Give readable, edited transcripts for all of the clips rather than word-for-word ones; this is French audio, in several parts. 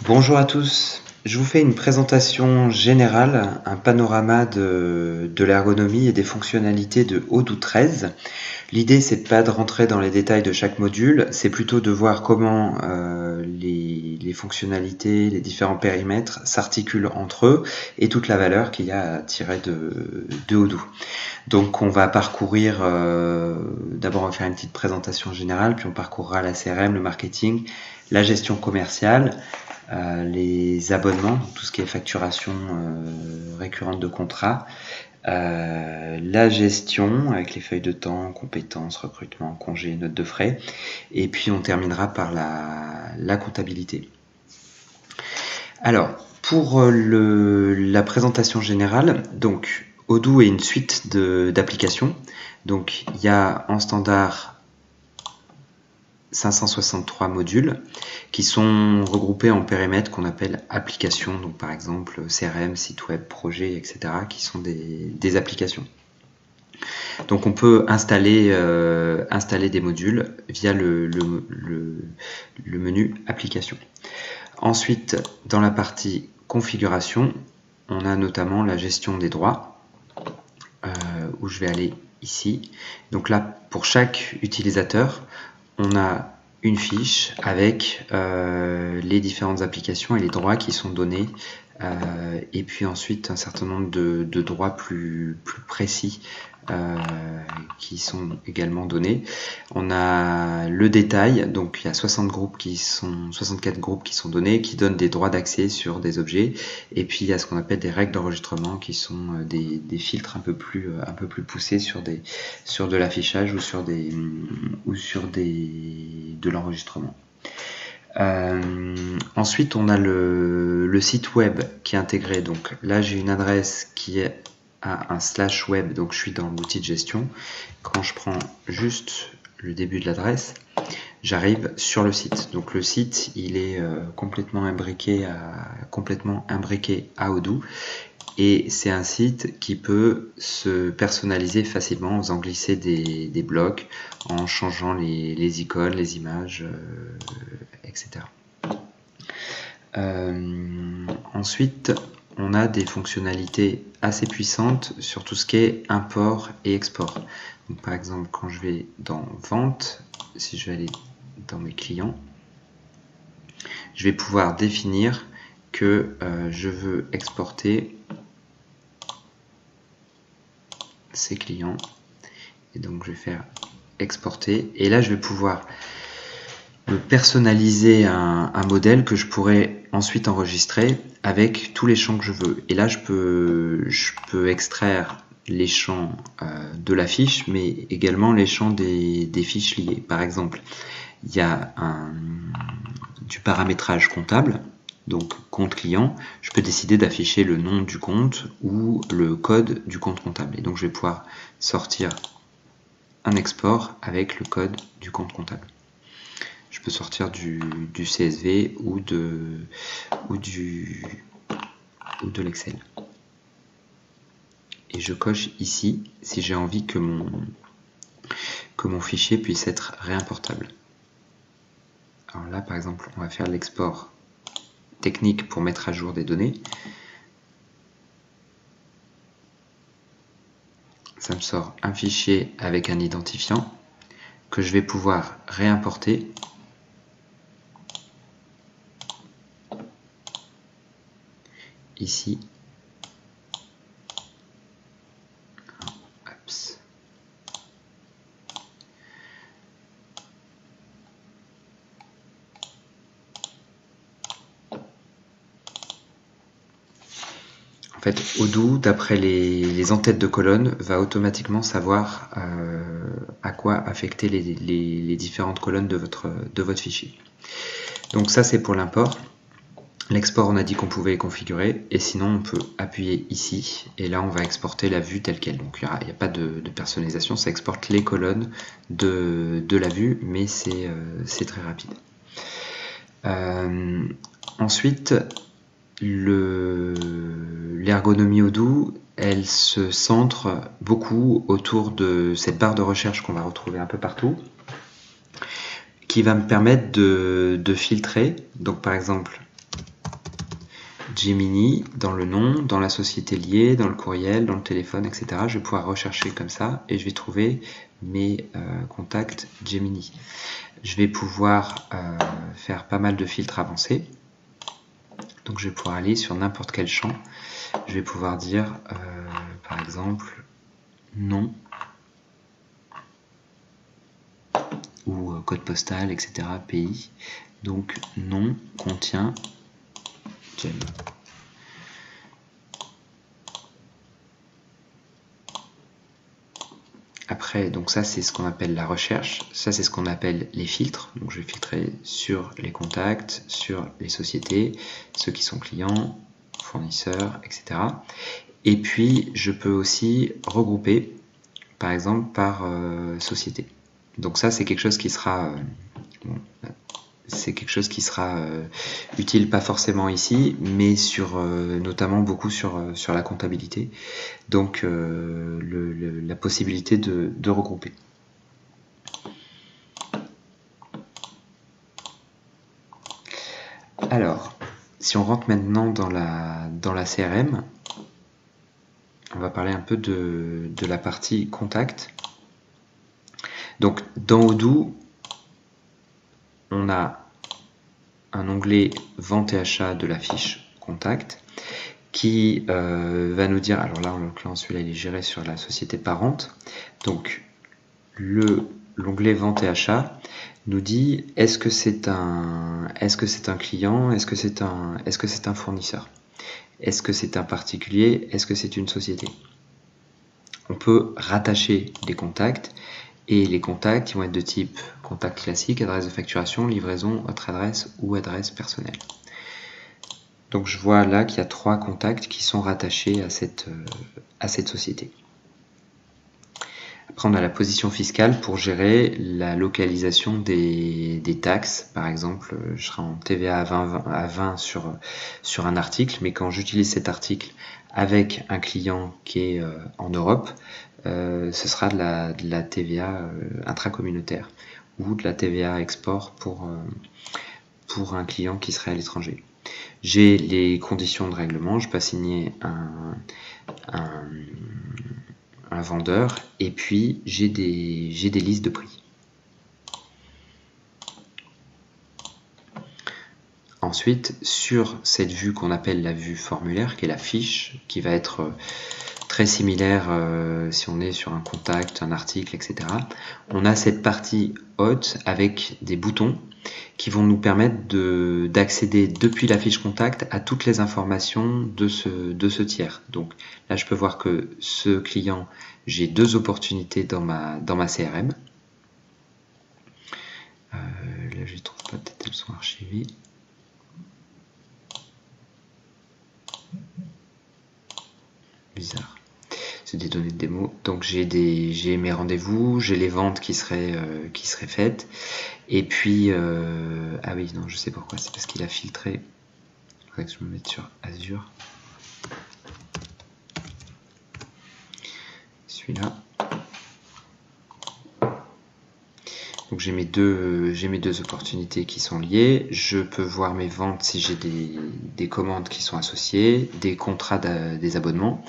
Bonjour à tous, je vous fais une présentation générale, un panorama de l'ergonomie et des fonctionnalités de Odoo 13. L'idée c'est pas de rentrer dans les détails de chaque module, c'est plutôt de voir comment les fonctionnalités, les différents périmètres s'articulent entre eux et toute la valeur qu'il y a à tirer de Odoo. Donc on va parcourir, d'abord on va faire une petite présentation générale, puis on parcourra la CRM, le marketing, la gestion commerciale, les abonnements, tout ce qui est facturation récurrente de contrat, la gestion avec les feuilles de temps, compétences, recrutement, congés, notes de frais, et puis on terminera par la comptabilité. Alors, pour la présentation générale, donc Odoo est une suite d'applications. Donc il y a en standard 563 modules qui sont regroupés en périmètres qu'on appelle applications, donc par exemple CRM, site web, projet, etc., qui sont des applications. Donc on peut installer des modules via le menu application. Ensuite, dans la partie configuration, on a notamment la gestion des droits, où je vais aller ici. Donc là, pour chaque utilisateur, on a une fiche avec les différentes applications et les droits qui sont donnés, et puis ensuite un certain nombre de droits plus précis qui sont également donnés. On a le détail, donc il y a 64 groupes qui sont donnés, qui donnent des droits d'accès sur des objets, et puis il y a ce qu'on appelle des règles d'enregistrement qui sont des filtres un peu plus poussés sur de l'affichage ou sur de l'enregistrement. Ensuite on a le site web qui est intégré, donc là j'ai une adresse qui est à un /web, donc je suis dans l'outil de gestion. Quand je prends juste le début de l'adresse, j'arrive sur le site. Donc le site il est complètement imbriqué à Odoo, et c'est un site qui peut se personnaliser facilement en faisant glisser des blocs, en changeant les icônes, les images, etc. Ensuite, on a des fonctionnalités assez puissantes sur tout ce qui est import et export. Donc, par exemple, quand je vais dans Vente, si je vais aller dans mes clients, je vais pouvoir définir que je veux exporter ces clients. Et donc, je vais faire exporter. Et là, je vais pouvoir me personnaliser un modèle que je pourrais ensuite enregistrer avec tous les champs que je veux. Et là, je peux extraire les champs de la fiche, mais également les champs des fiches liées. Par exemple, il y a du paramétrage comptable, donc compte client. Je peux décider d'afficher le nom du compte ou le code du compte comptable. Et donc, je vais pouvoir sortir un export avec le code du compte comptable. Je peux sortir du CSV ou de l'Excel. Et je coche ici si j'ai envie que mon fichier puisse être réimportable. Alors là, par exemple, on va faire l'export technique pour mettre à jour des données. Ça me sort un fichier avec un identifiant que je vais pouvoir réimporter ici. Oups. En fait, Odoo, d'après les en-têtes de colonne, va automatiquement savoir à quoi affecter les différentes colonnes de votre fichier. Donc ça, c'est pour l'import. L'export, on a dit qu'on pouvait configurer, et sinon on peut appuyer ici, et là on va exporter la vue telle qu'elle. Donc il n'y a pas de personnalisation, ça exporte les colonnes de la vue, mais c'est très rapide. Ensuite, l'ergonomie Odoo, elle se centre beaucoup autour de cette barre de recherche qu'on va retrouver un peu partout, qui va me permettre de filtrer. Donc par exemple, Gemini dans le nom, dans la société liée, dans le courriel, dans le téléphone, etc. Je vais pouvoir rechercher comme ça et je vais trouver mes contacts Gemini. Je vais pouvoir faire pas mal de filtres avancés. Donc je vais pouvoir aller sur n'importe quel champ. Je vais pouvoir dire, par exemple, nom ou code postal, etc. Pays. Donc nom contient Gem. Après, donc ça c'est ce qu'on appelle la recherche, ça c'est ce qu'on appelle les filtres. Donc je vais filtrer sur les contacts, sur les sociétés, ceux qui sont clients, fournisseurs, etc. Et puis je peux aussi regrouper, par exemple par société. Donc ça c'est quelque chose qui sera utile, pas forcément ici, mais notamment beaucoup sur la comptabilité. Donc la possibilité de regrouper. Alors, si on rentre maintenant dans la CRM, on va parler un peu de la partie contact. Donc dans Odoo, on a un onglet vente et achat de la fiche contact qui va nous dire, alors là en l'occurrence celui-là il est géré sur la société parente, donc l'onglet vente et achat nous dit est-ce que c'est un client, est-ce que c'est un fournisseur, est-ce que c'est un particulier, est-ce que c'est une société. On peut rattacher des contacts. Et les contacts ils vont être de type contact classique, adresse de facturation, livraison, autre adresse ou adresse personnelle. Donc je vois là qu'il y a 3 contacts qui sont rattachés à cette société. Après on a la position fiscale pour gérer la localisation des taxes. Par exemple, je serai en TVA à 20 sur un article, mais quand j'utilise cet article avec un client qui est en Europe, ce sera de la TVA intracommunautaire ou de la TVA export pour un client qui serait à l'étranger. J'ai les conditions de règlement, je peux assigner un vendeur et puis j'ai des listes de prix. Ensuite, sur cette vue qu'on appelle la vue formulaire, qui est la fiche, qui va être très similaire si on est sur un contact, un article, etc. On a cette partie haute avec des boutons qui vont nous permettre d'accéder depuis la fiche contact à toutes les informations de ce tiers. Donc là, je peux voir que ce client, j'ai 2 opportunités dans ma CRM. Là, je les trouve pas, peut-être elles sont archivées. Bizarre. C'est des données de démo. Donc j'ai mes rendez-vous, j'ai les ventes qui seraient faites. Et puis, ah oui, non, je sais pourquoi, c'est parce qu'il a filtré. Il faudrait que je me mette sur Azure. Celui-là. Donc j'ai mes deux opportunités qui sont liées. Je peux voir mes ventes si j'ai des commandes qui sont associées, des contrats des abonnements,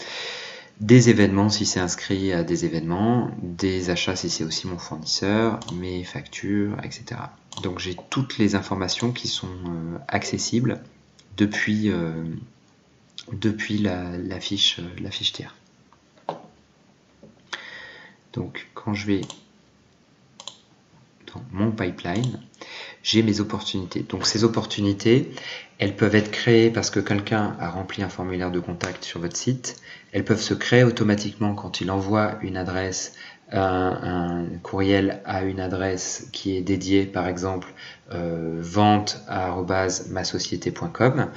des événements si c'est inscrit à des événements, des achats si c'est aussi mon fournisseur, mes factures, etc. Donc j'ai toutes les informations qui sont accessibles depuis la fiche tiers. Donc quand je vais dans mon pipeline, j'ai mes opportunités. Donc ces opportunités, elles peuvent être créées parce que quelqu'un a rempli un formulaire de contact sur votre site. Elles peuvent se créer automatiquement quand il envoie une adresse, un courriel à une adresse qui est dédiée, par exemple, vente@masociété.com.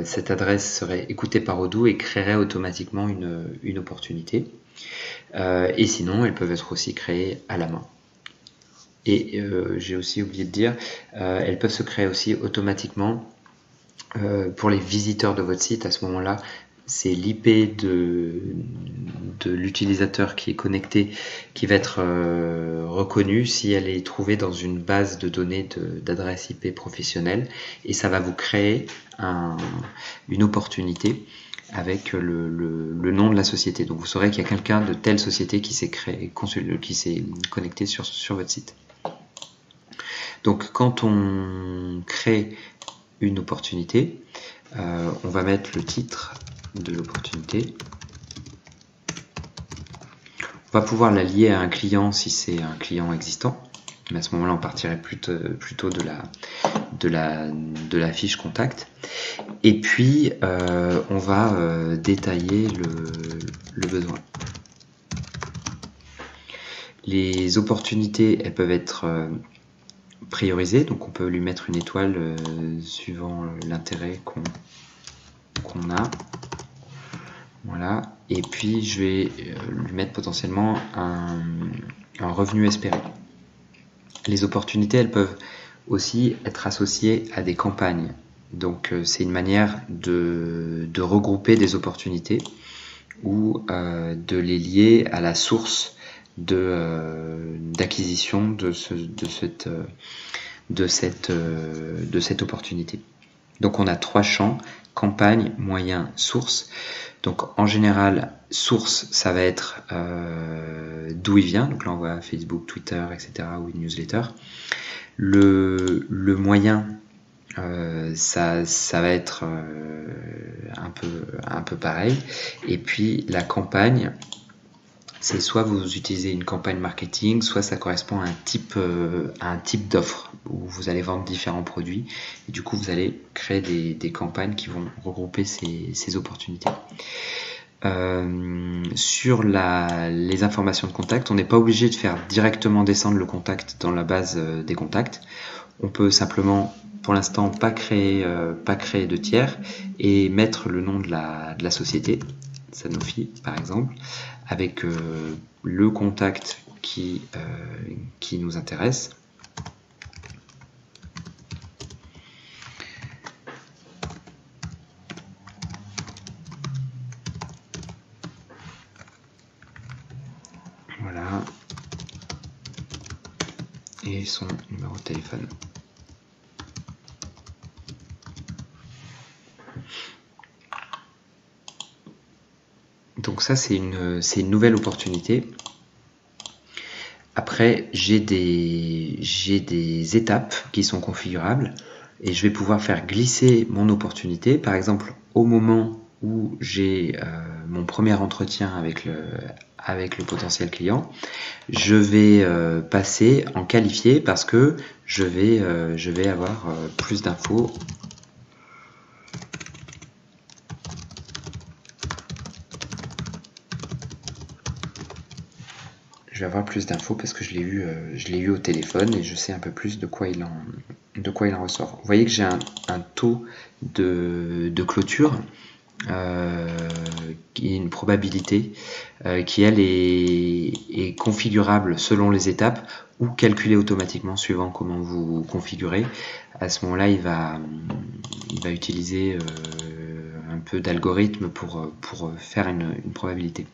Cette adresse serait écoutée par Odoo et créerait automatiquement une opportunité. Et sinon, elles peuvent être aussi créées à la main. Et j'ai aussi oublié de dire, elles peuvent se créer aussi automatiquement pour les visiteurs de votre site. À ce moment-là, c'est l'IP de l'utilisateur qui est connecté qui va être reconnue si elle est trouvée dans une base de données d'adresse IP professionnelle, et ça va vous créer une opportunité avec le nom de la société. Donc vous saurez qu'il y a quelqu'un de telle société qui s'est connecté sur votre site. Donc quand on crée une opportunité, on va mettre le titre de l'opportunité. On va pouvoir la lier à un client si c'est un client existant, mais à ce moment-là on partirait plutôt de la fiche contact. Et puis on va détailler le besoin. Les opportunités, elles peuvent être priorisées, donc on peut lui mettre une étoile suivant l'intérêt qu'on a. Voilà. Et puis je vais lui mettre potentiellement un revenu espéré. Les opportunités, elles peuvent aussi être associées à des campagnes. Donc c'est une manière de regrouper des opportunités ou de les lier à la source d'acquisition de cette opportunité. Donc on a 3 champs: campagne, moyen, source. Donc en général, source, ça va être d'où il vient, donc là on voit Facebook, Twitter, etc., ou une newsletter. Le moyen, ça va être un peu pareil. Et puis la campagne, c'est soit vous utilisez une campagne marketing, soit ça correspond à un type d'offre où vous allez vendre différents produits, et du coup vous allez créer des campagnes qui vont regrouper ces opportunités. Sur les informations de contact, on n'est pas obligé de faire directement descendre le contact dans la base des contacts. On peut simplement, pour l'instant, pas créer de tiers et mettre le nom de la société, Sanofi par exemple, avec le contact qui nous intéresse. Voilà. Et son numéro de téléphone. Donc ça, c'est une nouvelle opportunité. Après, j'ai des étapes qui sont configurables et je vais pouvoir faire glisser mon opportunité. Par exemple, au moment où j'ai mon premier entretien avec le potentiel client, je vais passer en qualifié parce que je vais avoir plus d'infos. Je vais avoir plus d'infos parce que je l'ai eu au téléphone et je sais un peu plus de quoi il en ressort. Vous voyez que j'ai un taux de clôture qui est une probabilité qui elle est configurable selon les étapes ou calculée automatiquement suivant comment vous configurez. À ce moment-là, il va utiliser un peu d'algorithme pour faire une probabilité.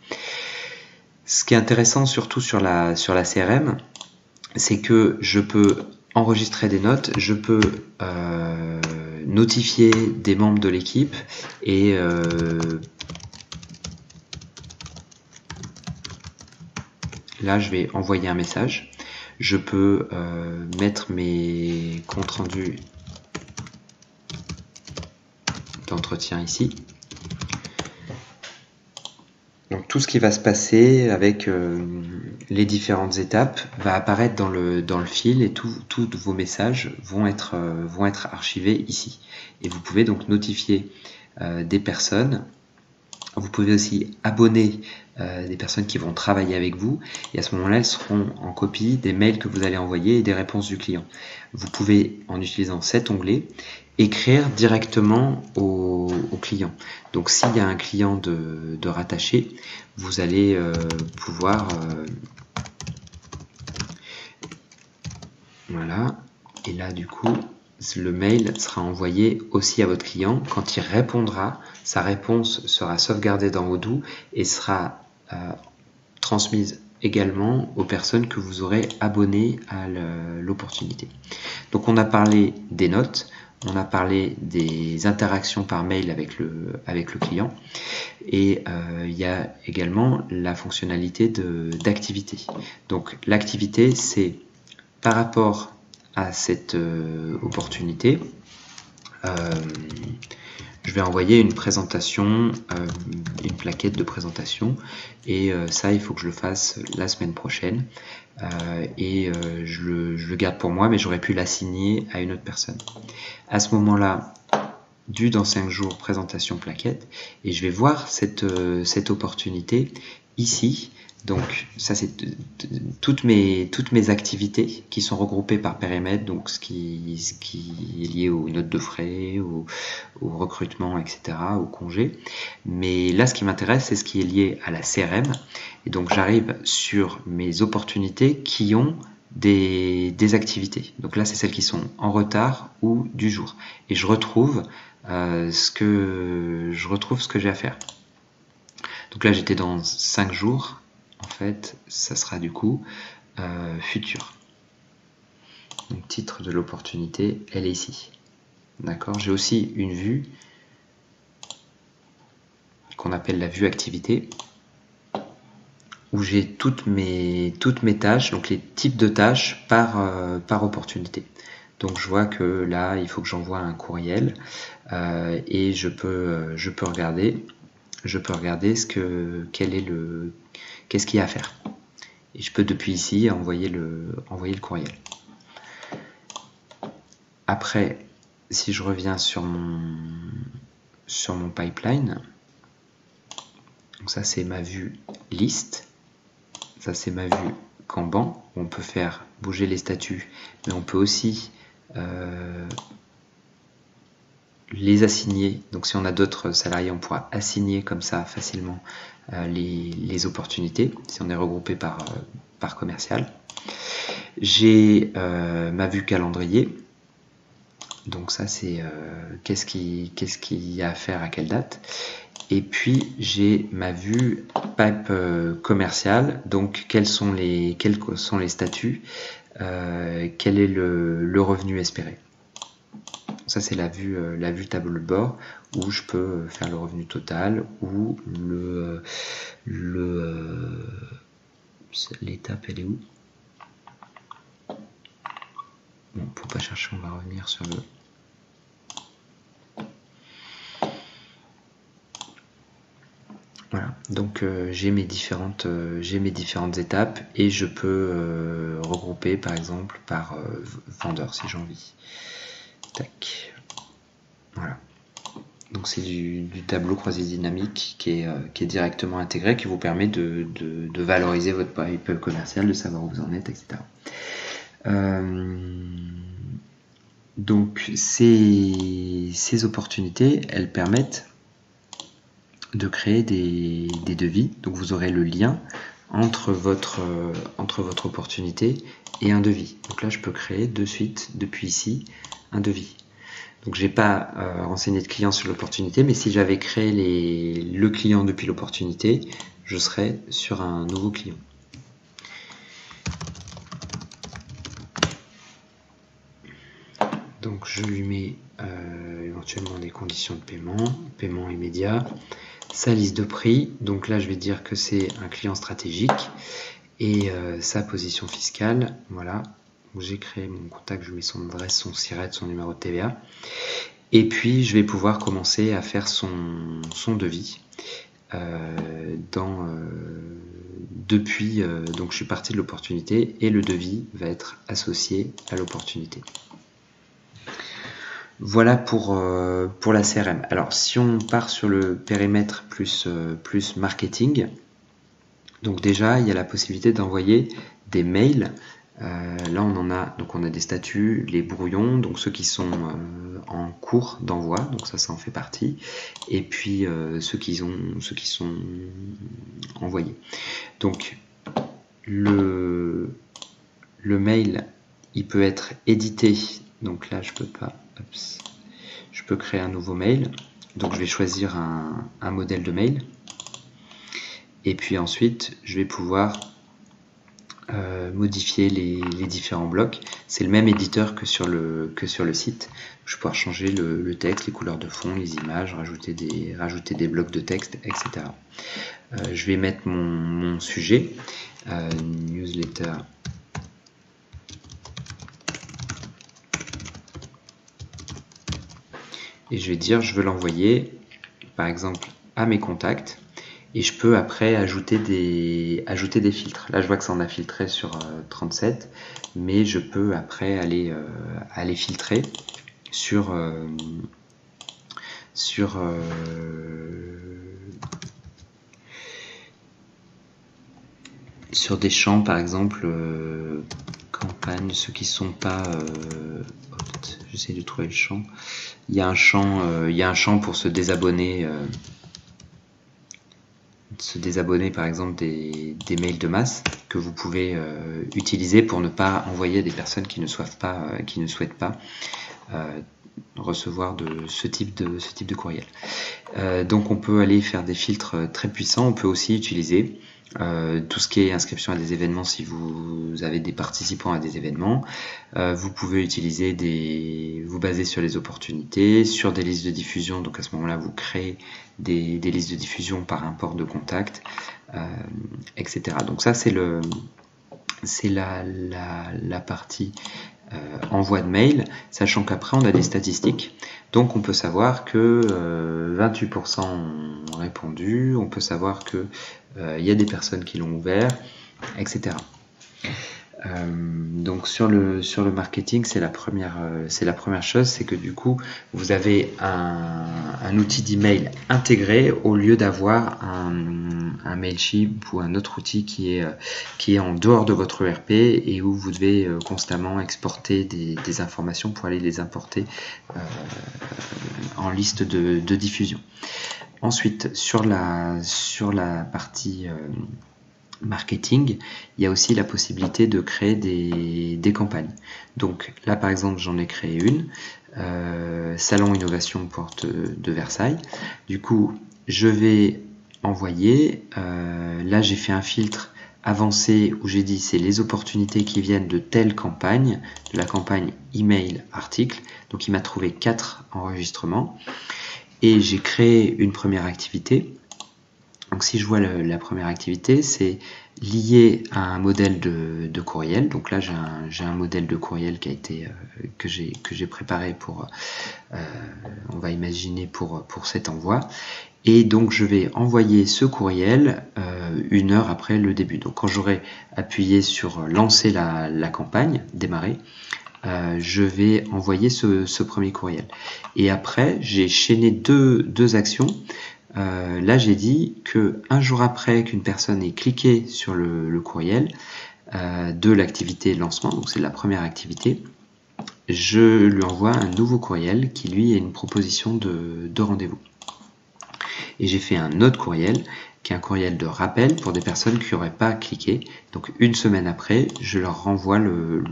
Ce qui est intéressant surtout sur la CRM, c'est que je peux enregistrer des notes, je peux notifier des membres de l'équipe et là je vais envoyer un message. Je peux mettre mes comptes rendus d'entretien ici. Donc tout ce qui va se passer avec les différentes étapes va apparaître dans le fil et tous vos messages vont être archivés ici. Et vous pouvez donc notifier des personnes. Vous pouvez aussi abonner des personnes qui vont travailler avec vous et à ce moment-là, elles seront en copie des mails que vous allez envoyer et des réponses du client. Vous pouvez, en utilisant cet onglet, écrire directement au client. Donc s'il y a un client de rattaché, vous allez pouvoir voilà, et là du coup le mail sera envoyé aussi à votre client. Quand il répondra, sa réponse sera sauvegardée dans Odoo et sera transmises également aux personnes que vous aurez abonnées à l'opportunité. Donc on a parlé des notes, on a parlé des interactions par mail avec le client, et il y a également la fonctionnalité d'activité. Donc l'activité, c'est par rapport à cette opportunité, je vais envoyer une présentation, une plaquette de présentation, et ça il faut que je le fasse la semaine prochaine, et je le garde pour moi, mais j'aurais pu l'assigner à une autre personne. À ce moment-là, dû dans 5 jours, présentation plaquette, et je vais voir cette opportunité ici. Donc ça, c'est toutes mes activités qui sont regroupées par périmètre, donc ce qui est lié aux notes de frais, au recrutement, etc., au congé. Mais là, ce qui m'intéresse, c'est ce qui est lié à la CRM. Et donc j'arrive sur mes opportunités qui ont des activités. Donc là, c'est celles qui sont en retard ou du jour. Et je retrouve ce que j'ai à faire. Donc là, j'étais dans 5 jours. En fait, ça sera du coup futur. Donc titre de l'opportunité, elle est ici. D'accord. J'ai aussi une vue qu'on appelle la vue activité, où j'ai toutes mes tâches, donc les types de tâches par opportunité. Donc je vois que là, il faut que j'envoie un courriel, et je peux regarder qu'est-ce qu'il y a à faire. Et je peux depuis ici envoyer le courriel. Après, si je reviens sur mon pipeline, donc ça c'est ma vue liste, ça c'est ma vue Kanban, où on peut faire bouger les statuts, mais on peut aussi les assigner. Donc si on a d'autres salariés, on pourra assigner comme ça facilement les opportunités, si on est regroupé par commercial. J'ai ma vue calendrier. Donc ça c'est qu'est-ce qu'il y a à faire à quelle date. Et puis j'ai ma vue pipe commercial, donc quels sont les statuts, quel est le revenu espéré. Ça c'est la vue tableau de bord, où je peux faire le revenu total ou l'étape elle est où? Bon, pour pas chercher, on va revenir sur le... Voilà, donc j'ai mes différentes étapes, et je peux regrouper par exemple par vendeur si j'ai envie. Tac. Voilà. Donc c'est du tableau croisé dynamique qui est directement intégré, qui vous permet de valoriser votre pipe commercial, de savoir où vous en êtes, etc. Donc ces opportunités, elles permettent de créer des devis. Donc vous aurez le lien entre votre opportunité et un devis. Donc là, je peux créer de suite, depuis ici, un devis. Donc j'ai pas renseigné de client sur l'opportunité, mais si j'avais créé le client depuis l'opportunité, je serais sur un nouveau client. Donc je lui mets éventuellement des conditions de paiement immédiat, sa liste de prix. Donc là je vais dire que c'est un client stratégique, et sa position fiscale. Voilà. J'ai créé mon contact, je mets son adresse, son SIRET, son numéro de TVA. Et puis je vais pouvoir commencer à faire son devis. Depuis, donc je suis parti de l'opportunité, et le devis va être associé à l'opportunité. Voilà pour la CRM. Alors si on part sur le périmètre plus marketing, donc déjà il y a la possibilité d'envoyer des mails. Là on a des statuts, les brouillons, donc ceux qui sont en cours d'envoi, donc ça en fait partie, et puis ceux qui sont envoyés. Donc le mail, il peut être édité. Donc là je peux pas, je peux créer un nouveau mail. Donc je vais choisir un modèle de mail, Et puis ensuite, je vais pouvoir modifier les différents blocs. C'est le même éditeur que sur le site. Je vais pouvoir changer le texte, les couleurs de fond, les images, rajouter des blocs de texte, etc. Je vais mettre mon sujet, newsletter. Et je vais dire, je veux l'envoyer, par exemple, à mes contacts. Et je peux après ajouter des filtres. Là, je vois que ça en a filtré sur 37, mais je peux après aller filtrer sur des champs, par exemple, campagne, ceux qui sont pas... j'essaie de trouver le champ. Il y a un champ pour se désabonner par exemple des mails de masse que vous pouvez utiliser pour ne pas envoyer à des personnes qui ne souhaitent pas recevoir ce type de courriel. Donc on peut aller faire des filtres très puissants. On peut aussi utiliser tout ce qui est inscription à des événements si vous avez des participants à des événements. Vous pouvez utiliser vous baser sur les opportunités, sur des listes de diffusion. Donc à ce moment-là, vous créez des listes de diffusion par un port de contact, etc. Donc ça, c'est la partie envoi de mail, sachant qu'après on a des statistiques. Donc on peut savoir que 28% ont répondu, on peut savoir que il y a des personnes qui l'ont ouvert, etc. Donc sur le marketing, c'est la première chose, c'est que du coup vous avez un outil d'email intégré au lieu d'avoir un Mailchimp ou un autre outil qui est en dehors de votre ERP et où vous devez constamment exporter des informations pour aller les importer en liste de diffusion. Ensuite, sur la partie marketing, il y a aussi la possibilité de créer des campagnes. Donc là, par exemple, j'en ai créé une, Salon Innovation Porte de Versailles. Du coup, je vais envoyer, là j'ai fait un filtre avancé où j'ai dit c'est les opportunités qui viennent de telle campagne, de la campagne email article. Donc il m'a trouvé 4 enregistrements et j'ai créé une première activité. Donc si je vois la première activité, c'est lié à un modèle de courriel. Donc là j'ai un modèle de courriel qui a été que j'ai préparé pour on va imaginer pour cet envoi. Et donc je vais envoyer ce courriel 1 heure après le début. Donc quand j'aurai appuyé sur lancer la campagne, démarrer, je vais envoyer ce premier courriel. Et après j'ai chaîné deux actions. Là j'ai dit que un jour après qu'une personne ait cliqué sur le courriel de l'activité lancement, donc c'est la première activité, je lui envoie un nouveau courriel qui lui est une proposition de rendez-vous. Et j'ai fait un autre courriel qui est un courriel de rappel pour des personnes qui n'auraient pas cliqué. Donc 1 semaine après, je leur renvoie le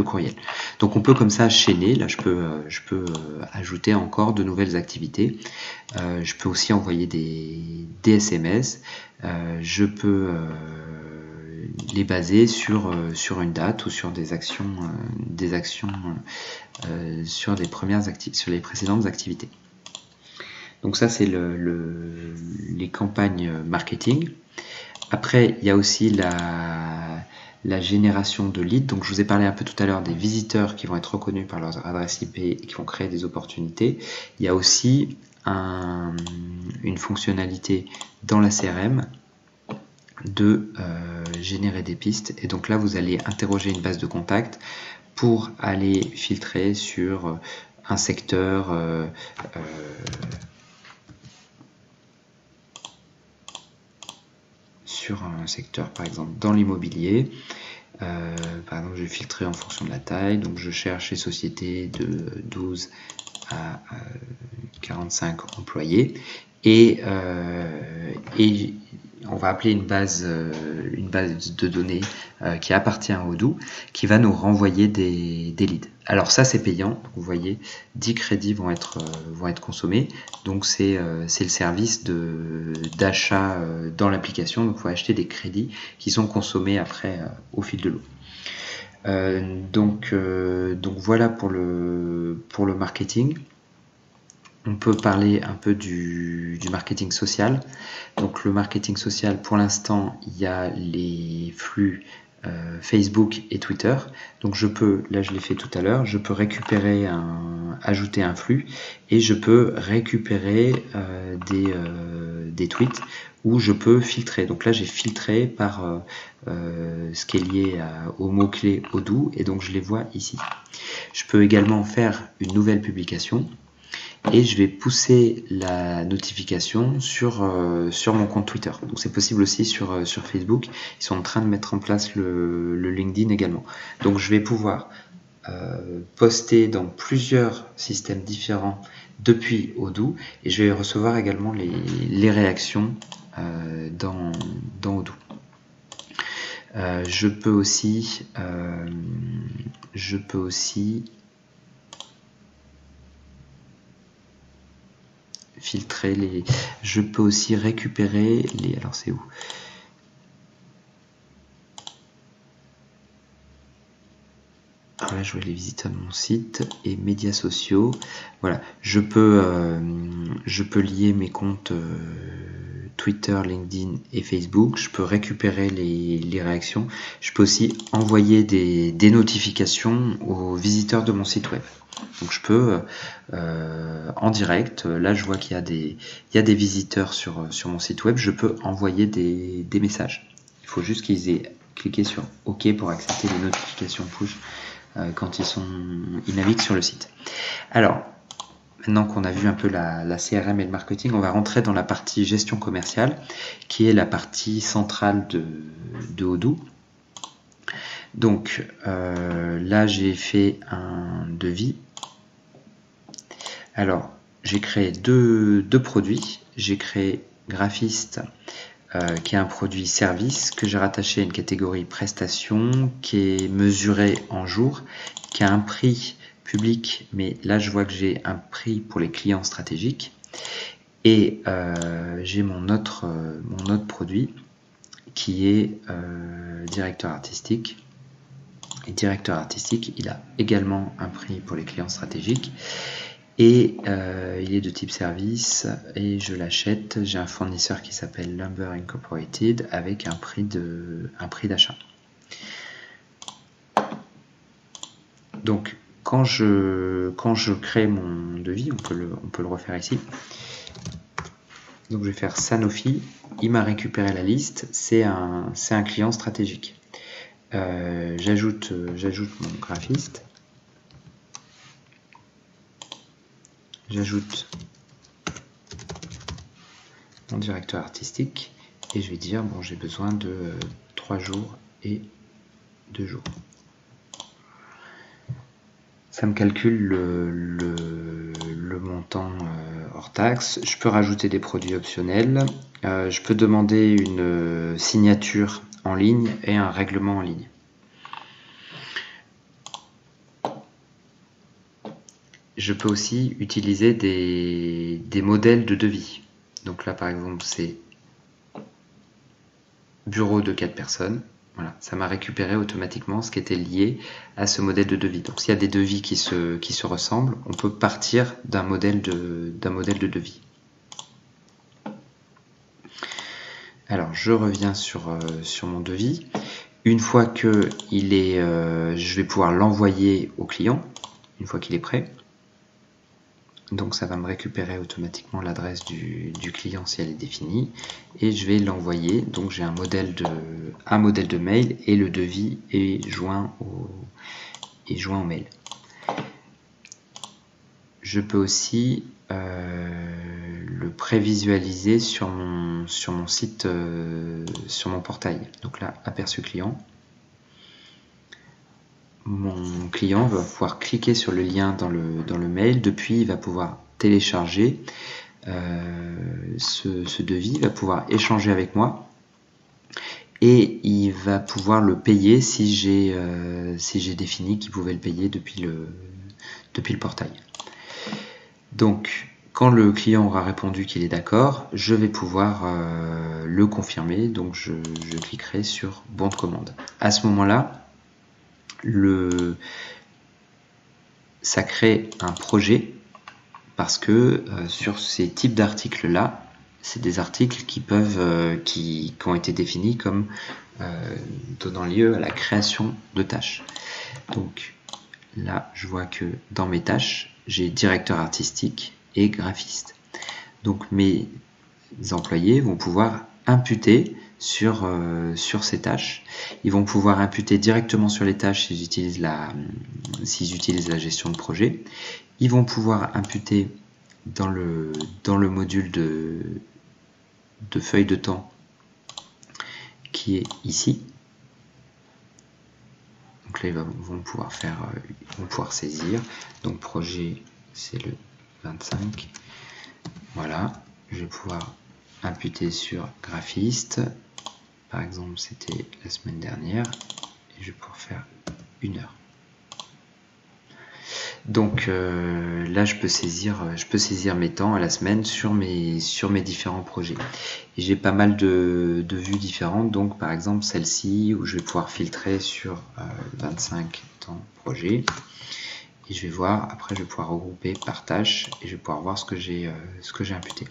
courriel. Donc on peut comme ça chaîner. Là, je peux ajouter encore de nouvelles activités. Je peux aussi envoyer des SMS. Je peux les baser sur une date ou sur des actions sur les précédentes activités. Donc ça, c'est les campagnes marketing. Après, il y a aussi la génération de leads. Donc je vous ai parlé un peu tout à l'heure des visiteurs qui vont être reconnus par leur adresse IP et qui vont créer des opportunités. Il y a aussi une fonctionnalité dans la CRM de générer des pistes. Et donc là, vous allez interroger une base de contacts pour aller filtrer sur un secteur par exemple dans l'immobilier. Par exemple, je vais filtrer en fonction de la taille, donc je cherche les sociétés de 12 à 45 employés et on va appeler une base de données qui appartient à Odoo, qui va nous renvoyer des leads. Alors ça c'est payant, vous voyez 10 crédits vont être consommés, donc c'est le service d'achat dans l'application, donc il faut acheter des crédits qui sont consommés après au fil de l'eau. Donc voilà pour le marketing. On peut parler un peu du marketing social. Donc le marketing social, pour l'instant, il y a les flux Facebook et Twitter. Donc je peux, là je l'ai fait tout à l'heure, je peux récupérer ajouter un flux et je peux récupérer des tweets où je peux filtrer. Donc là j'ai filtré par ce qui est lié au mot-clé Odoo et donc je les vois ici. Je peux également faire une nouvelle publication et je vais pousser la notification sur mon compte Twitter. Donc c'est possible aussi sur Facebook. Ils sont en train de mettre en place le LinkedIn également. Donc je vais pouvoir poster dans plusieurs systèmes différents depuis Odoo et je vais recevoir également les réactions dans Odoo. Je peux aussi filtrer je peux aussi récupérer alors c'est où? Alors là je vois les visiteurs de mon site et médias sociaux. Voilà, je peux lier mes comptes Twitter, LinkedIn et Facebook. Je peux récupérer les réactions. Je peux aussi envoyer des notifications aux visiteurs de mon site web. Donc je peux en direct, là je vois qu'il y a des visiteurs sur mon site web, je peux envoyer des messages. Il faut juste qu'ils aient cliqué sur OK pour accepter les notifications push quand ils naviguent sur le site. Alors, maintenant qu'on a vu un peu la CRM et le marketing, on va rentrer dans la partie gestion commerciale, qui est la partie centrale de Odoo. Donc là j'ai fait un devis. Alors j'ai créé deux produits. J'ai créé graphiste qui est un produit service que j'ai rattaché à une catégorie prestation qui est mesuré en jours, qui a un prix public, mais là je vois que j'ai un prix pour les clients stratégiques et j'ai mon autre produit qui est directeur artistique. Et directeur artistique, il a également un prix pour les clients stratégiques et il est de type service et je l'achète. J'ai un fournisseur qui s'appelle Lumber Incorporated avec un prix d'achat. Donc quand je crée mon devis, on peut le refaire ici. Donc je vais faire Sanofi, il m'a récupéré la liste, c'est un client stratégique. J'ajoute mon graphiste, j'ajoute mon directeur artistique et je vais dire bon j'ai besoin de 3 jours et 2 jours. Ça me calcule le montant hors taxe. Je peux rajouter des produits optionnels. Je peux demander une signature en ligne et un règlement en ligne. Je peux aussi utiliser des modèles de devis. Donc là par exemple c'est bureau de 4 personnes. Voilà, ça m'a récupéré automatiquement ce qui était lié à ce modèle de devis. Donc s'il y a des devis qui se ressemblent, on peut partir d'un modèle de devis. Alors je reviens sur mon devis. Une fois que je vais pouvoir l'envoyer au client, une fois qu'il est prêt. Donc ça va me récupérer automatiquement l'adresse du client si elle est définie et je vais l'envoyer. Donc j'ai un modèle de mail et le devis est joint au mail. Je peux aussi le prévisualiser sur mon site, sur mon portail. Donc là, aperçu client. Mon client va pouvoir cliquer sur le lien dans le mail. Depuis, il va pouvoir télécharger ce devis, il va pouvoir échanger avec moi. et il va pouvoir le payer si j'ai défini qu'il pouvait le payer depuis le portail. Donc, quand le client aura répondu qu'il est d'accord, je vais pouvoir le confirmer. Donc, je cliquerai sur bon de commande. À ce moment-là, ça crée un projet parce que sur ces types d'articles-là, c'est des articles qui ont été définis comme donnant lieu à la création de tâches. Donc là, je vois que dans mes tâches, j'ai directeur artistique et graphiste. Donc mes employés vont pouvoir imputer sur ces tâches. Ils vont pouvoir imputer directement sur les tâches s'ils utilisent la gestion de projet. Ils vont pouvoir imputer dans le module de feuille de temps qui est ici. Donc là, ils vont pouvoir saisir. Donc projet, c'est le 25. Voilà, je vais pouvoir imputer sur graphiste. Par exemple, c'était la semaine dernière. Et je vais pouvoir faire 1 heure. Donc là, je peux saisir mes temps à la semaine sur mes différents projets. Et j'ai pas mal de vues différentes. Donc par exemple celle-ci où je vais pouvoir filtrer sur 25 temps projet. Et je vais voir, après je vais pouvoir regrouper par tâche et je vais pouvoir voir ce que j'ai imputé.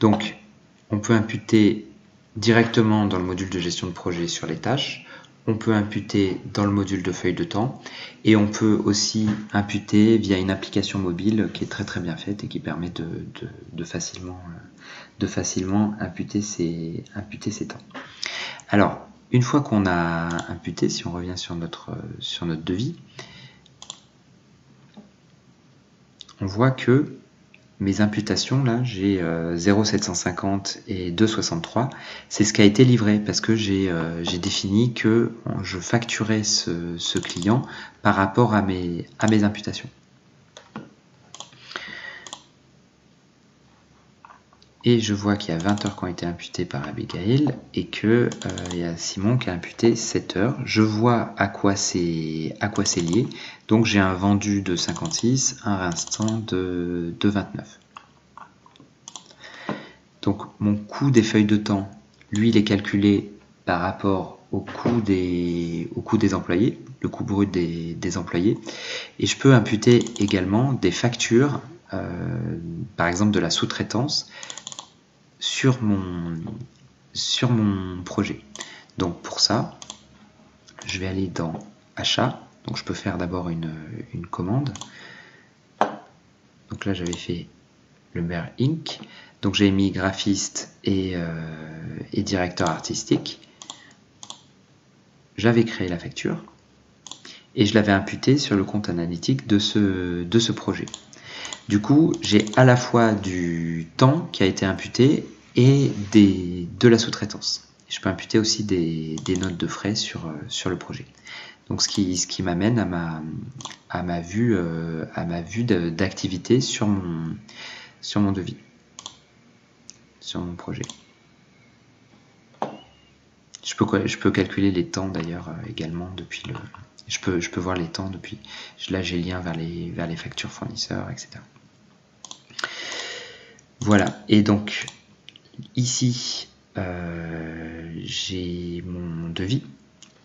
Donc on peut imputer directement dans le module de gestion de projet sur les tâches. On peut imputer dans le module de feuille de temps et on peut aussi imputer via une application mobile qui est très très bien faite et qui permet de facilement imputer ces temps. Alors, une fois qu'on a imputé, si on revient sur notre devis, on voit que mes imputations, là, j'ai 0,750 et 2,63. C'est ce qui a été livré parce que j'ai défini que je facturais ce client par rapport à mes imputations. Et je vois qu'il y a 20 heures qui ont été imputées par Abigail et qu'il y a Simon qui a imputé 7 heures. Je vois à quoi c'est lié. Donc j'ai un vendu de 56, un restant de 29. Donc mon coût des feuilles de temps, lui, il est calculé par rapport au coût des employés, le coût brut des employés. Et je peux imputer également des factures, par exemple de la sous-traitance, sur mon projet. Donc pour ça, je vais aller dans achat. Donc je peux faire d'abord une commande. Donc là j'avais fait le Mer Inc. Donc j'ai mis graphiste et directeur artistique. J'avais créé la facture et je l'avais imputée sur le compte analytique de ce projet. Du coup, j'ai à la fois du temps qui a été imputé et de la sous-traitance. Je peux imputer aussi des notes de frais sur le projet. Donc ce qui m'amène à ma vue d'activité sur mon devis, sur mon projet. Je peux calculer les temps d'ailleurs également depuis le. Je peux voir les temps depuis. Là, j'ai lien vers les factures fournisseurs, etc. Voilà. Et donc ici, j'ai mon devis.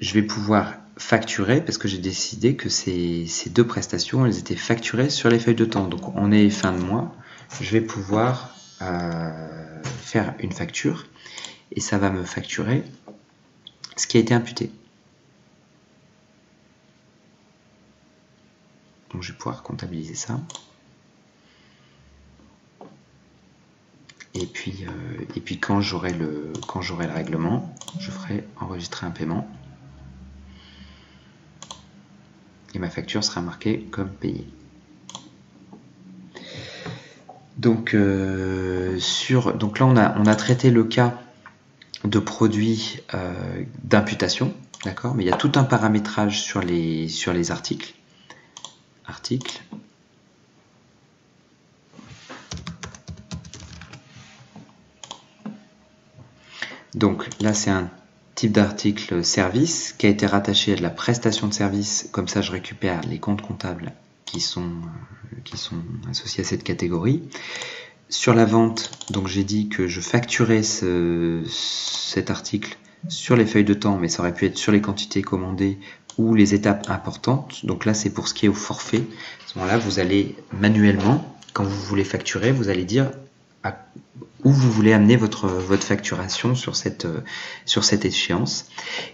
Je vais pouvoir facturer parce que j'ai décidé que ces deux prestations, elles étaient facturées sur les feuilles de temps. Donc on est fin de mois. Je vais pouvoir faire une facture et ça va me facturer ce qui a été imputé. Donc je vais pouvoir comptabiliser ça. Et puis quand j'aurai le règlement, je ferai enregistrer un paiement. Et ma facture sera marquée comme payée. Donc, donc là, on a traité le cas de produits d'imputation, d'accord, mais il y a tout un paramétrage sur les articles. Donc là, c'est un type d'article service qui a été rattaché à de la prestation de service. Comme ça, je récupère les comptes comptables qui sont associés à cette catégorie. Sur la vente, donc j'ai dit que je facturais cet article sur les feuilles de temps, mais ça aurait pu être sur les quantités commandées ou les étapes importantes. Donc là, c'est pour ce qui est au forfait. À ce moment-là, vous allez manuellement, quand vous voulez facturer, vous allez dire où vous voulez amener votre facturation sur cette échéance.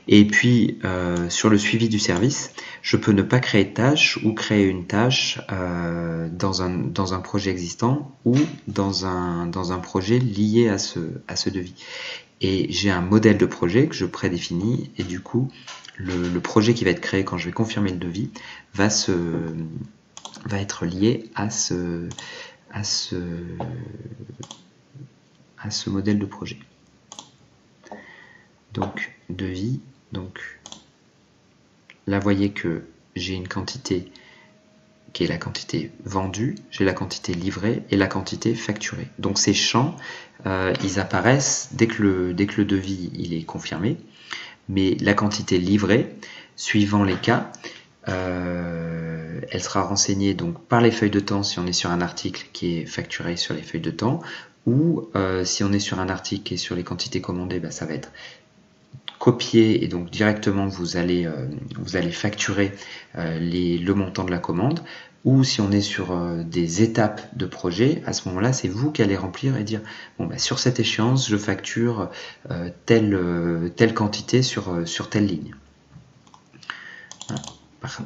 Et puis, sur le suivi du service, je peux ne pas créer de tâche ou créer une tâche dans un projet existant ou dans un projet lié à ce devis. Et j'ai un modèle de projet que je prédéfinis et du coup, le projet qui va être créé quand je vais confirmer le devis va être lié à ce modèle de projet. Donc, devis. Donc, là, vous voyez que j'ai une quantité qui est la quantité vendue, j'ai la quantité livrée et la quantité facturée. Donc, ces champs, ils apparaissent dès que le devis il est confirmé. Mais la quantité livrée, suivant les cas, elle sera renseignée donc par les feuilles de temps si on est sur un article qui est facturé sur les feuilles de temps, ou si on est sur un article qui est sur les quantités commandées, ça va être copié et donc directement vous allez facturer le montant de la commande. Ou si on est sur des étapes de projet, à ce moment-là, c'est vous qui allez remplir et dire bon, sur cette échéance, je facture telle quantité sur telle ligne. Voilà.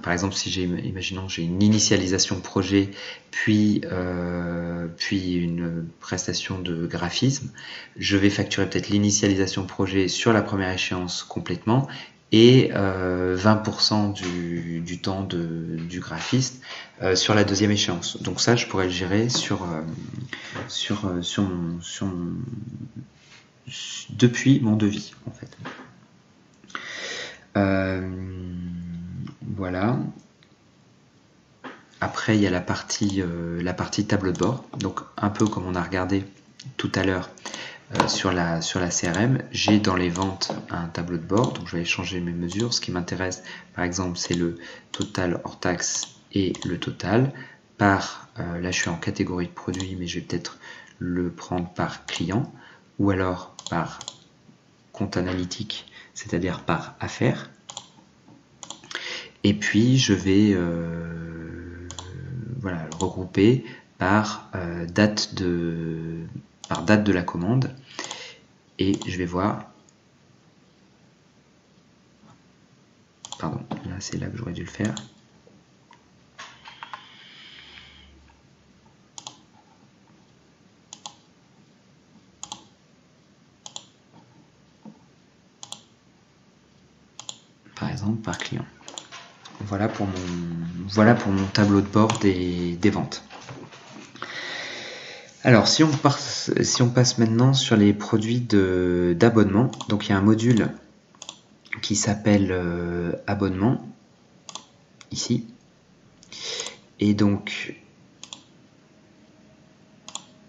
Par exemple, si imaginons j'ai une initialisation projet, puis une prestation de graphisme, je vais facturer peut-être l'initialisation projet sur la première échéance complètement et 20% du temps du graphiste sur la deuxième échéance. Donc ça, je pourrais le gérer depuis mon devis, en fait. Voilà. Après, il y a la partie tableau de bord. Donc, un peu comme on a regardé tout à l'heure sur la CRM, j'ai dans les ventes un tableau de bord. Donc, je vais changer mes mesures. Ce qui m'intéresse, par exemple, c'est le total hors taxe et le total. Là, je suis en catégorie de produit, mais je vais peut-être le prendre par client ou alors par compte analytique, c'est-à-dire par affaire. Et puis, je vais le regrouper par date de la commande. Et je vais voir... Pardon, là, c'est là que j'aurais dû le faire. Par exemple, par client. Voilà pour mon tableau de bord des ventes. Alors, si on passe maintenant sur les produits d'abonnement, donc il y a un module qui s'appelle abonnement, ici. Et donc,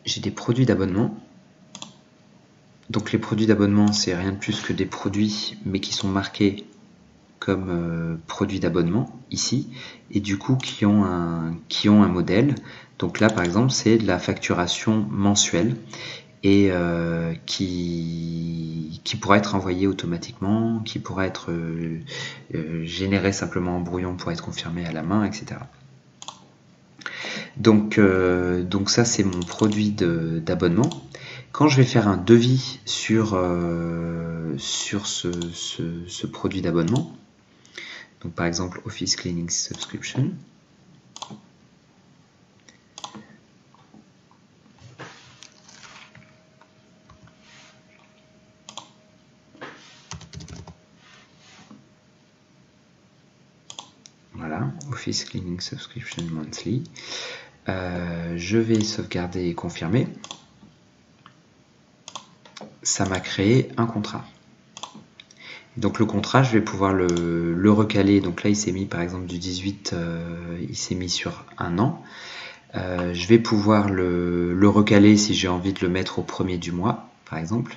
j'ai des produits d'abonnement. Donc, les produits d'abonnement, c'est rien de plus que des produits, mais qui sont marqués comme produits d'abonnement ici, et du coup qui ont un modèle. Donc là par exemple c'est de la facturation mensuelle et qui pourra être envoyée automatiquement, qui pourra être généré simplement en brouillon pour être confirmé à la main, etc. Donc ça c'est mon produit d'abonnement. Quand je vais faire un devis sur ce produit d'abonnement, donc par exemple Office Cleaning Subscription, voilà, Office Cleaning Subscription Monthly, je vais sauvegarder et confirmer. Ça m'a créé un contrat. Donc le contrat, je vais pouvoir le recaler. Donc là, il s'est mis par exemple du 18, il s'est mis sur un an. Je vais pouvoir le recaler si j'ai envie de le mettre au 1er du mois, par exemple.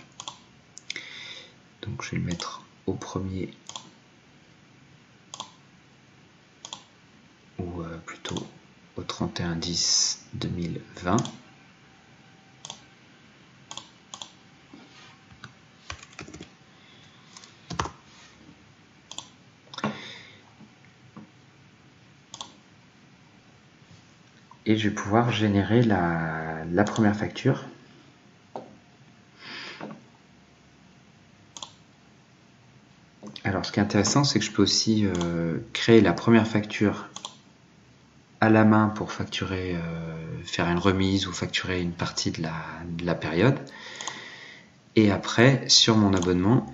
Donc je vais le mettre au 1er ou plutôt au 31/10/2020. Et je vais pouvoir générer la première facture. Alors ce qui est intéressant, c'est que je peux aussi créer la première facture à la main pour facturer, faire une remise ou facturer une partie de la période. Et après, sur mon abonnement,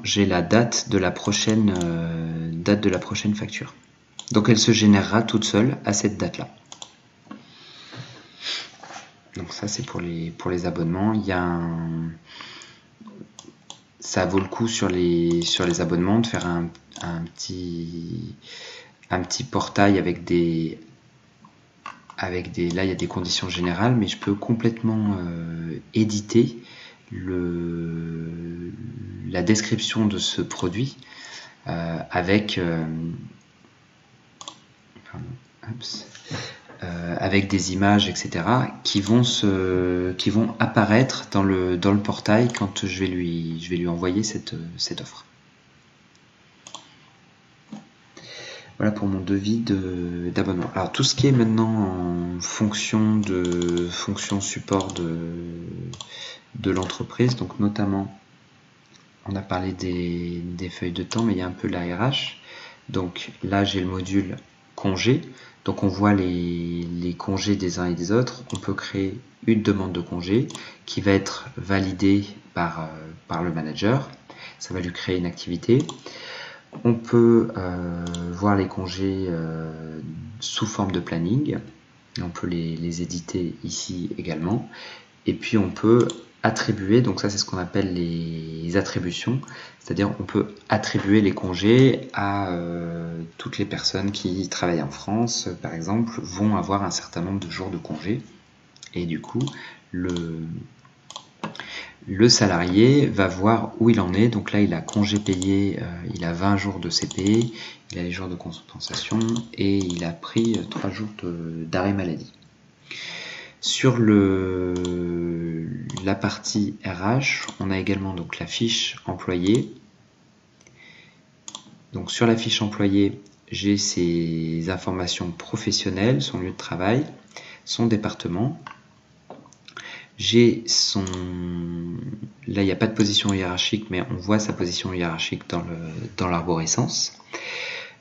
j'ai la date de la prochaine facture. Donc elle se générera toute seule à cette date-là. Donc ça c'est pour les abonnements. Il y a ça vaut le coup sur les abonnements de faire un petit portail avec des là il y a des conditions générales, mais je peux complètement éditer la description de ce produit avec des images, etc., qui vont apparaître dans le portail quand je vais lui envoyer cette offre. Voilà pour mon devis d'abonnement. Alors tout ce qui est maintenant en fonction support de l'entreprise, donc notamment on a parlé des feuilles de temps, mais il y a un peu la RH. Donc là j'ai le module congé, donc on voit les congés des uns et des autres. On peut créer une demande de congé qui va être validée par le manager. Ça va lui créer une activité. On peut voir les congés sous forme de planning. On peut les éditer ici également. Et puis on peut attribuer, donc ça c'est ce qu'on appelle les attributions, c'est-à-dire on peut attribuer les congés à toutes les personnes qui travaillent en France, par exemple, vont avoir un certain nombre de jours de congés. Et du coup, le salarié va voir où il en est. Donc là, il a congé payé, il a 20 jours de CP, il a les jours de compensation et il a pris 3 jours d'arrêt maladie. Sur la partie RH, on a également donc la fiche employé. Donc sur la fiche employé, j'ai ses informations professionnelles, son lieu de travail, son département. J'ai là il n'y a pas de position hiérarchique, mais on voit sa position hiérarchique dans l'arborescence.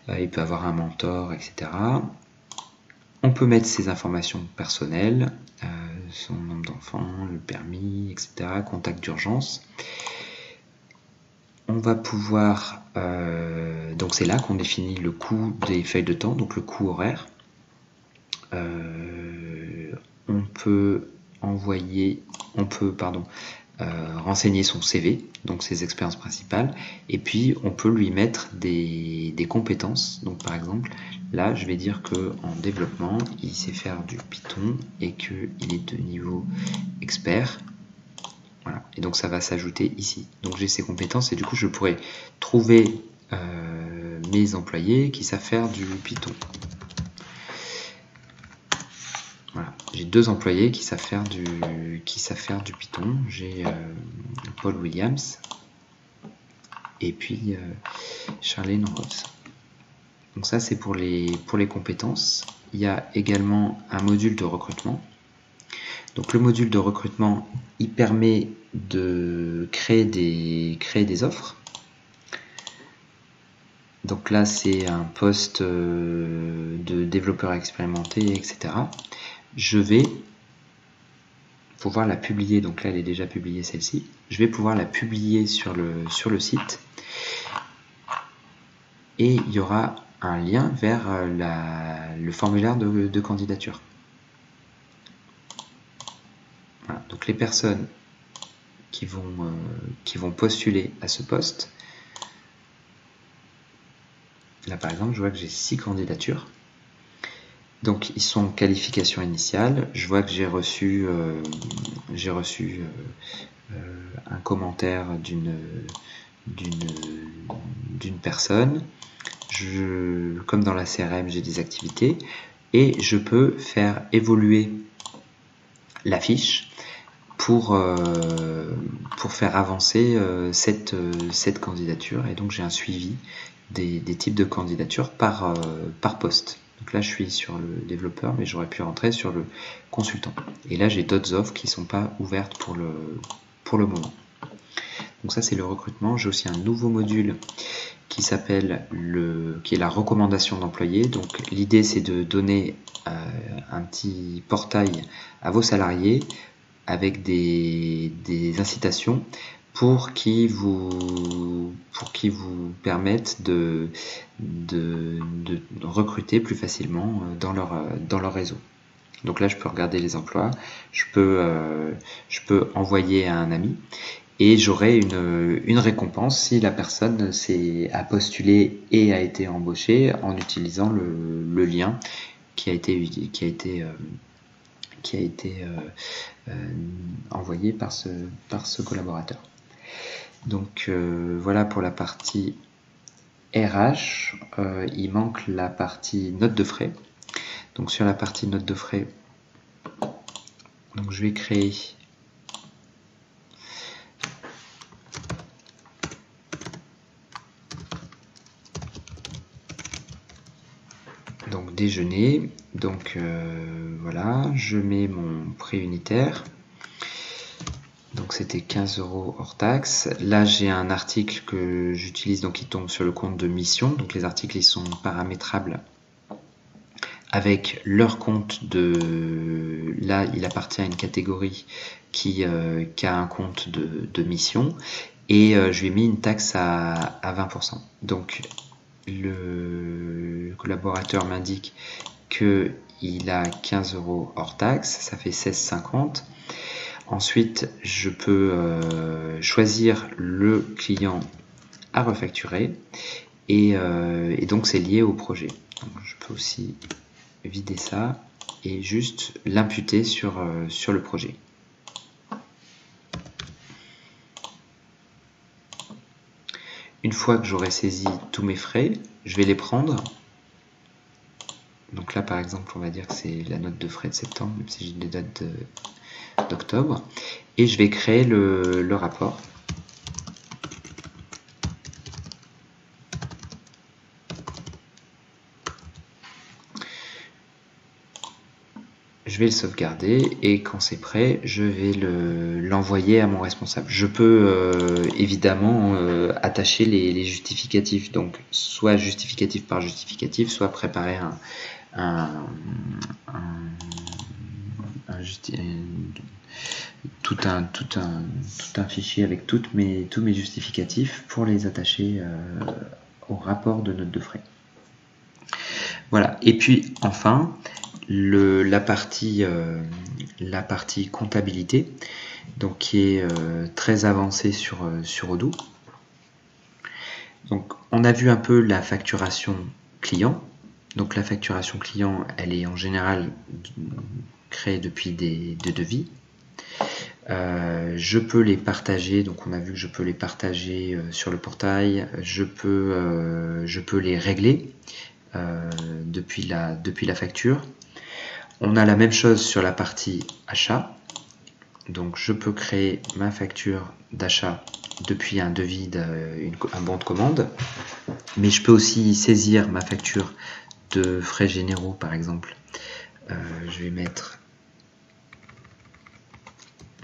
Il peut avoir un mentor, etc. On peut mettre ses informations personnelles, son nombre d'enfants, le permis, etc. Contact d'urgence. On va pouvoir, donc c'est là qu'on définit le coût des feuilles de temps, donc le coût horaire. On peut renseigner son CV, donc ses expériences principales, et puis on peut lui mettre des compétences. Donc par exemple, là je vais dire qu'en développement, il sait faire du Python et qu'il est de niveau expert. Voilà. Et donc ça va s'ajouter ici. Donc j'ai ces compétences et du coup je pourrais trouver mes employés qui savent faire du Python. Voilà. J'ai 2 employés qui savent faire du Python. J'ai Paul Williams et puis Charlene Rose. Donc ça c'est pour les compétences. Il y a également un module de recrutement. Donc le module de recrutement, il permet de créer des offres. Donc là c'est un poste de développeur expérimenté, etc. Je vais pouvoir la publier, donc là elle est déjà publiée celle-ci, je vais pouvoir la publier sur le site et il y aura un lien vers le formulaire de candidature. Voilà. Donc les personnes qui vont postuler à ce poste, là par exemple je vois que j'ai 6 candidatures. Donc ils sont qualification initiale. Je vois que j'ai reçu un commentaire d'une personne. Comme dans la CRM, j'ai des activités et je peux faire évoluer la fiche pour faire avancer cette candidature. Et donc j'ai un suivi des types de candidatures par poste. Donc là je suis sur le développeur, mais j'aurais pu rentrer sur le consultant. Et là j'ai d'autres offres qui ne sont pas ouvertes pour le moment. Donc ça c'est le recrutement. J'ai aussi un nouveau module qui est la recommandation d'employés. Donc l'idée c'est de donner un petit portail à vos salariés avec des incitations pour qui vous permettent de recruter plus facilement dans leur réseau. Donc là je peux regarder les emplois, je peux envoyer à un ami et j'aurai une récompense si la personne a postulé et a été embauchée en utilisant le lien qui a été envoyé par ce collaborateur. Donc voilà pour la partie RH. Il manque la partie note de frais. Donc sur la partie note de frais, donc je vais créer donc déjeuner. Donc voilà, je mets mon prix unitaire. Donc c'était 15 € hors taxe. Là j'ai un article que j'utilise, donc qui tombe sur le compte de mission. Donc les articles ils sont paramétrables avec leur compte de... Là il appartient à une catégorie qui a un compte de mission. Et je lui ai mis une taxe à 20%. Donc le collaborateur m'indique qu'il a 15 € hors taxe, ça fait 16,50 €. Ensuite, je peux choisir le client à refacturer et donc c'est lié au projet. Donc, je peux aussi vider ça et juste l'imputer sur le projet. Une fois que j'aurai saisi tous mes frais, je vais les prendre. Donc là, par exemple, on va dire que c'est la note de frais de septembre, même si j'ai des dates d'octobre. Et je vais créer le rapport. Je vais le sauvegarder et quand c'est prêt, je vais l'envoyer à mon responsable. Je peux évidemment attacher les justificatifs, donc soit justificatif par justificatif, soit préparer tout un fichier avec tous mes justificatifs pour les attacher au rapport de note de frais. Voilà, et puis enfin, la partie comptabilité, donc qui est très avancée sur Odoo. Donc on a vu un peu la facturation client. Donc la facturation client, elle est en général créée depuis des devis. Je peux les partager, donc on a vu que je peux les partager sur le portail. Je peux les régler depuis la facture. On a la même chose sur la partie achat. Donc je peux créer ma facture d'achat depuis un devis, un bon de commande. Mais je peux aussi saisir ma facture de frais généraux, par exemple. Je vais mettre...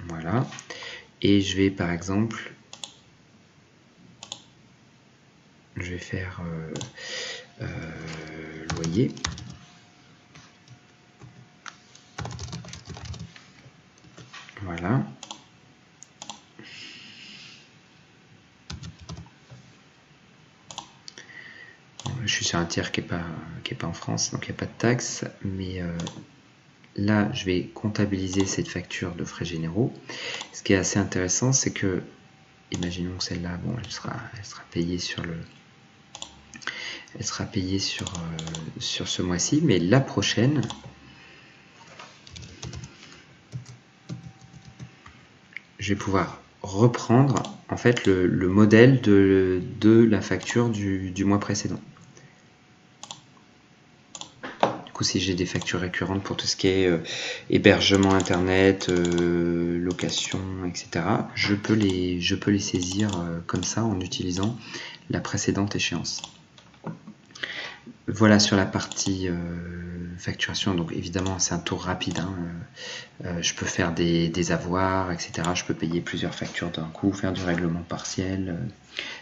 Voilà. Et je vais, par exemple... Je vais faire loyer. Voilà. Je suis sur un tiers qui n'est pas en France, donc il n'y a pas de taxe, mais là je vais comptabiliser cette facture de frais généraux. Ce qui est assez intéressant, c'est que, imaginons que celle-là, bon, elle sera payée sur Elle sera payée sur ce mois-ci, mais la prochaine, je vais pouvoir reprendre en fait le modèle de la facture du mois précédent. Du coup, si j'ai des factures récurrentes pour tout ce qui est hébergement internet, location, etc., je peux les saisir comme ça en utilisant la précédente échéance. Voilà sur la partie facturation. Donc évidemment, c'est un tour rapide, hein. Je peux faire des avoirs, etc. Je peux payer plusieurs factures d'un coup, faire du règlement partiel,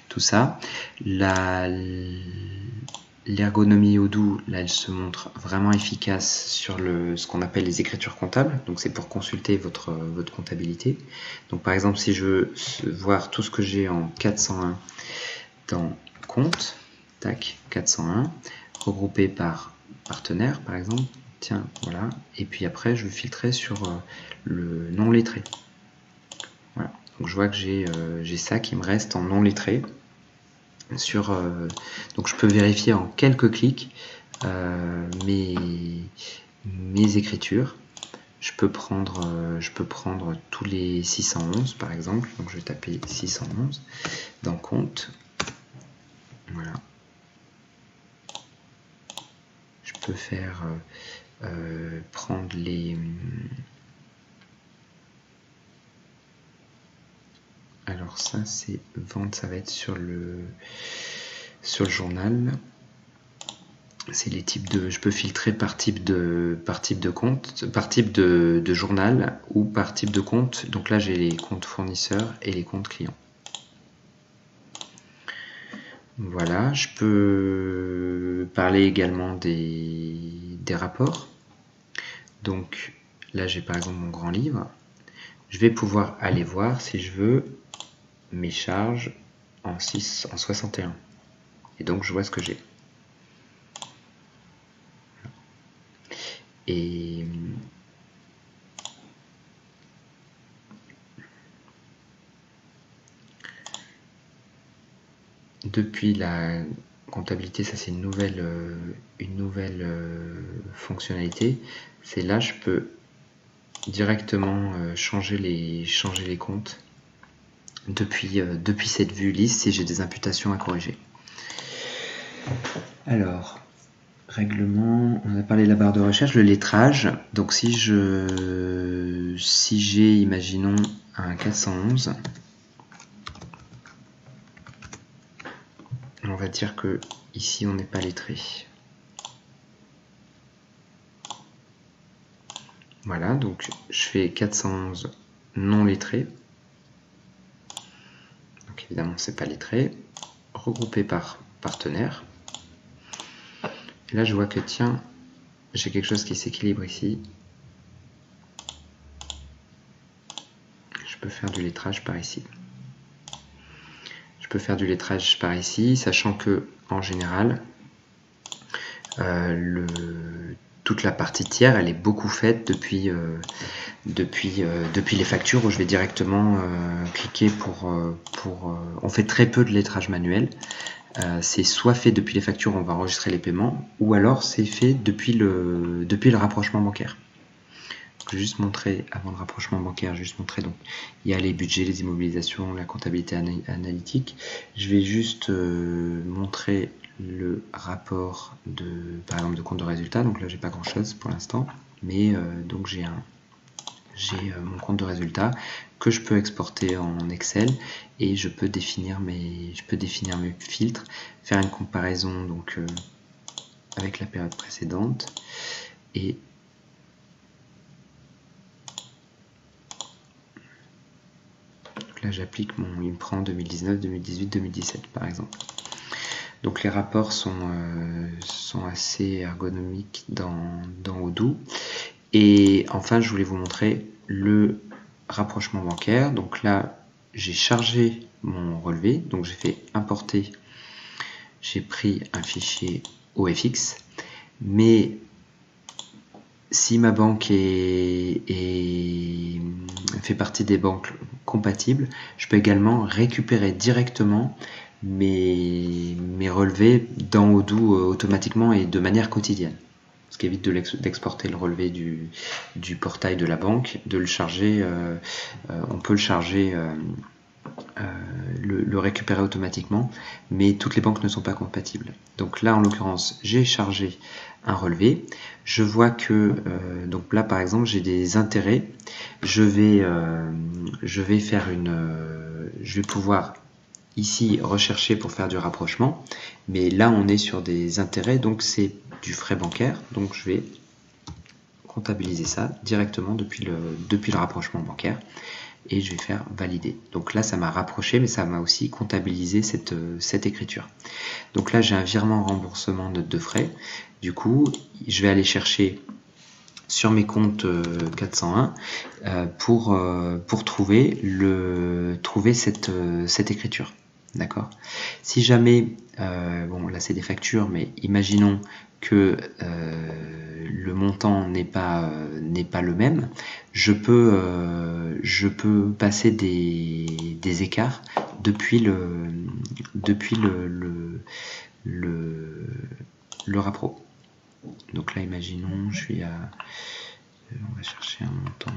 tout ça. L'ergonomie Odoo, là, elle se montre vraiment efficace sur ce qu'on appelle les écritures comptables. Donc c'est pour consulter votre comptabilité. Donc par exemple, si je veux voir tout ce que j'ai en 401 dans compte, tac, 401, regroupé par partenaire, par exemple. Tiens, voilà. Et puis après, je vais filtrer sur le non lettré. Voilà. Donc je vois que j'ai ça qui me reste en non lettré. Donc je peux vérifier en quelques clics mes écritures. Je peux prendre tous les 611 par exemple. Donc je vais taper 611 dans compte. Voilà. Je peux faire prendre les... Alors ça c'est vente, ça va être sur le journal. C'est les types de... Je peux filtrer par type de compte, par type de journal ou par type de compte. Donc là j'ai les comptes fournisseurs et les comptes clients. Voilà, je peux parler également des rapports. Donc là j'ai par exemple mon grand livre. Je vais pouvoir aller voir si je veux mes charges en 61. Et donc je vois ce que j'ai. Et depuis la comptabilité, ça c'est une nouvelle fonctionnalité. C'est là je peux directement changer les comptes depuis cette vue lisse si j'ai des imputations à corriger. Alors, règlement, on a parlé de la barre de recherche, le lettrage. Donc si j'ai, imaginons, un 411, on va dire que ici on n'est pas lettré. Voilà, donc je fais 411 non lettré. Donc évidemment c'est pas lettré. Regroupé par partenaire. Et là je vois que tiens, j'ai quelque chose qui s'équilibre ici. Je peux faire du lettrage par ici. Je peux faire du lettrage par ici, sachant que en général, toute la partie tiers, elle est beaucoup faite depuis les factures où je vais directement cliquer pour on fait très peu de lettrage manuel. C'est soit fait depuis les factures, on va enregistrer les paiements, ou alors c'est fait depuis le rapprochement bancaire. Je vais juste montrer, avant le rapprochement bancaire, juste montrer, donc il y a les budgets, les immobilisations, la comptabilité analytique. Je vais juste montrer le rapport par exemple de compte de résultat. Donc là j'ai pas grand chose pour l'instant, mais donc j'ai mon compte de résultat que je peux exporter en Excel et je peux définir mes filtres, faire une comparaison donc avec la période précédente et là j'applique il me prend 2019, 2018, 2017 par exemple. Donc les rapports sont assez ergonomiques dans Odoo. Et enfin je voulais vous montrer le rapprochement bancaire. Donc là j'ai chargé mon relevé, donc j'ai fait importer, j'ai pris un fichier OFX, mais si ma banque fait partie des banques compatibles, je peux également récupérer directement mes relevés dans Odoo automatiquement et de manière quotidienne. Ce qui évite d'exporter le relevé du portail de la banque, de le charger, on peut le charger, le récupérer automatiquement, mais toutes les banques ne sont pas compatibles. Donc là, en l'occurrence, j'ai chargé un relevé. Je vois que, donc là par exemple, j'ai des intérêts. Je vais pouvoir ici rechercher pour faire du rapprochement, mais là on est sur des intérêts, donc c'est du frais bancaire, donc je vais comptabiliser ça directement depuis le rapprochement bancaire et je vais faire valider. Donc là ça m'a rapproché, mais ça m'a aussi comptabilisé cette écriture. Donc là j'ai un virement remboursement de frais, du coup je vais aller chercher sur mes comptes 401 pour trouver cette écriture. D'accord. Si jamais, bon là c'est des factures, mais imaginons que le montant n'est pas le même, je peux passer des écarts depuis le rappro. Donc là imaginons, je suis à, on va chercher un montant.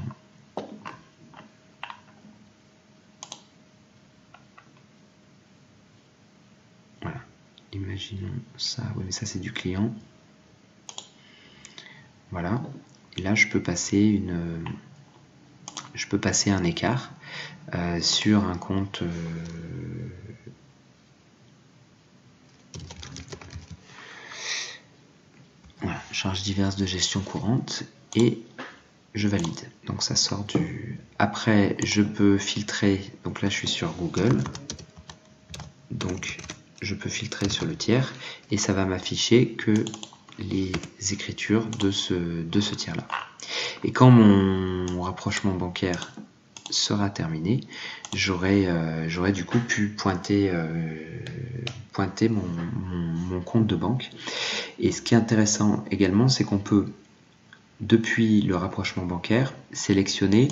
Voilà, imaginons ça, oui mais ça c'est du client. Voilà, et là je peux passer un écart sur un compte voilà, charges diverses de gestion courante et je valide. Donc ça sort du... Après je peux filtrer, donc là je suis sur Google, donc je peux filtrer sur le tiers et ça va m'afficher que les écritures de ce tiers là. Et quand mon rapprochement bancaire sera terminé, j'aurai du coup pu pointer mon compte de banque. Et ce qui est intéressant également, c'est qu'on peut, depuis le rapprochement bancaire, sélectionner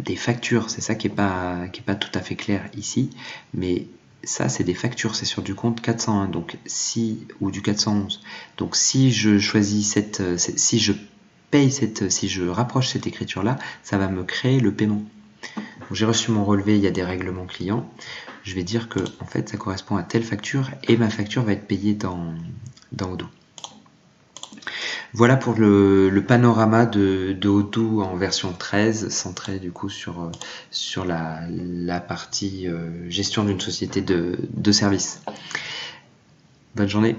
des factures. C'est ça qui est pas tout à fait clair ici, mais ça c'est des factures, c'est sur du compte 401 donc ou du 411. Donc si je choisis si je rapproche cette écriture là, ça va me créer le paiement. J'ai reçu mon relevé, il y a des règlements clients. Je vais dire que en fait ça correspond à telle facture et ma facture va être payée dans Odoo. Voilà pour le panorama de Odoo en version 13, centré du coup sur la partie gestion d'une société de services. Bonne journée.